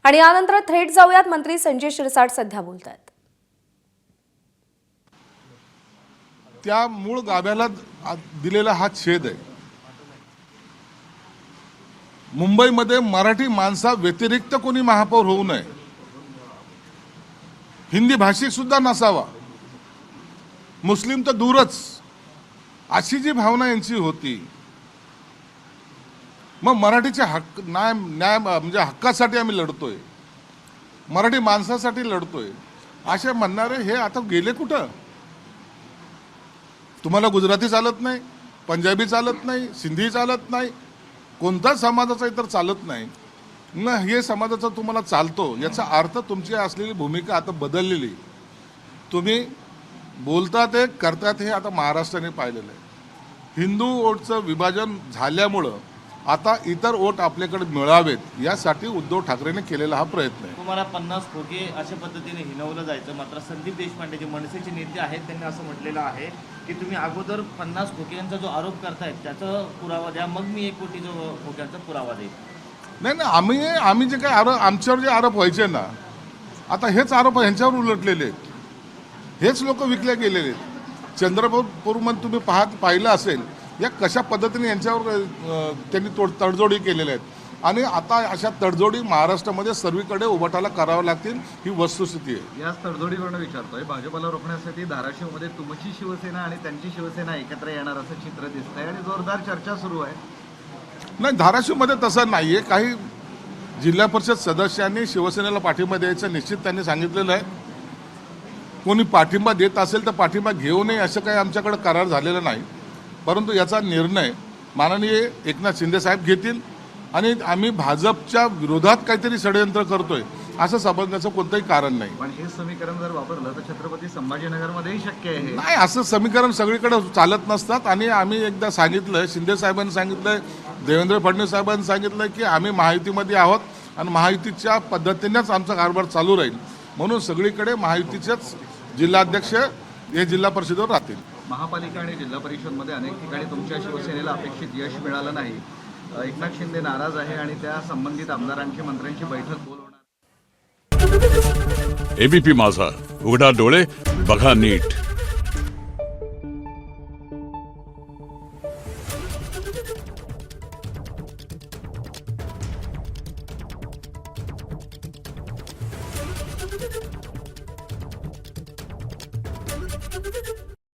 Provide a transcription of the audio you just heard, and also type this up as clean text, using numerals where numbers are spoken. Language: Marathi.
आणि यानंतर थेट जाऊयात मंत्री संजय शिरसाट सध्या बोलतात। त्या मूळ गाभ्याला दिलेला हा छेद आहे। मुंबईमध्ये मराठी माणसा व्यतिरिक्त कोणी महापौर होऊ नये, हिंदी भाषिक सुद्धा नसावा, मुस्लिम तर दूरच, अशी जी भावना यांची होती। मग मराठीचे हक्क न्याय म्हणजे हक्कासाठी आम्ही लढतोय, मराठी माणसासाठी लढतोय असे म्हणणारे हे आता गेले कुठं? तुम्हाला गुजराती चालत नाही, पंजाबी चालत नाही, सिंधी चालत नाही, कोणताच समाजाचा इतर चालत नाही ना, हे समाजाचा तुम्हाला चालतो याचा अर्थ तुमची असलेली भूमिका आता बदललेली। तुम्ही बोलतात ते करतात हे आता महाराष्ट्राने पाहिलेलं आहे। हिंदू वोटचं विभाजन झाल्यामुळं आता इतर वोट आपल्याकडे मिळावेत यासाठी उद्धव ठाकरेंनी केलेला हा प्रयत्न आहे। तुम्हाला 50 खोके अशा पद्धतीने हिनवलं जायचं, मात्र संदीप देशपांडे जे मनसेचे नेते आहेत त्यांनी असं म्हटलेलं आहे की तुम्ही अगोदर 50 खोक्यांचा जो आरोप करतायत त्याचा पुरावा द्या, मग मी 1 कोटी जो खोक्यांचा पुरावा देईल। नाही, आम्ही जे काही आरोप, आमच्यावर जे आरोप व्हायचे ना, आता हेच आरोप यांच्यावर उलटलेले आहेत, हेच लोक विकले गेलेले आहेत। चंद्रपूरमध्ये तुम्ही पाहिलं असेल या कशा पद्धतीने यांच्यावर त्यांनी तडजोडी केलेल्या आहेत आणि आता अशा तडजोडी महाराष्ट्रामध्ये सर्वीकडे उभाटाला कराव्या लागतील, ही वस्तुस्थिती आहे। याच तडजोडीवरून विचारतोय, भाजपला रोखण्यासाठी धाराशिवमध्ये तुमची शिवसेना आणि त्यांची शिवसेना एकत्र येणार असं चित्र दिसतंय आणि जोरदार चर्चा सुरू आहे। नाही, धाराशिवमध्ये तसं नाही आहे। काही जिल्हा परिषद सदस्यांनी शिवसेनेला पाठिंबा द्यायचं निश्चित त्यांनी सांगितलेलं आहे। कोणी पाठिंबा देत असेल तर पाठिंबा घेऊ नये असं काही आमच्याकडे करार झालेला नाही, परंतु याचा निर्णय माननीय एकनाथ शिंदे साहेब घेतील आणि आम्ही भाजपच्या विरोधात काहीतरी षडयंत्र करतोय असं समजण्याचं कोणतंही कारण नाही। पण हे समीकरण जर वापरलं तर छत्रपती संभाजीनगरमध्येही शक्य आहे। नाही, असं समीकरण सगळीकडे चालत नसतात आणि आम्ही एकदा सांगितलं, शिंदे साहेबांनी सांगितलंय, देवेंद्र फडणवीस साहेबांनी सांगितलं की आम्ही महायुतीमध्ये आहोत आणि महायुतीच्या पद्धतीनेच आमचा कारभार चालू राहील, म्हणून सगळीकडे महायुतीचेच जिल्हाध्यक्ष हे जिल्हा परिषदेवर राहतील। महापालिका आणि जिल्हा परिषदमध्ये अनेक ठिकाणी तुमच्या शिवसेनेला अपेक्षित यश मिळालं नाही, एकनाथ शिंदे नाराज आहे आणि त्या संबंधित आमदारांची मंत्र्यांची बैठक बोलवणार। एबीपी माझा, उघडा डोळे बघा नीट।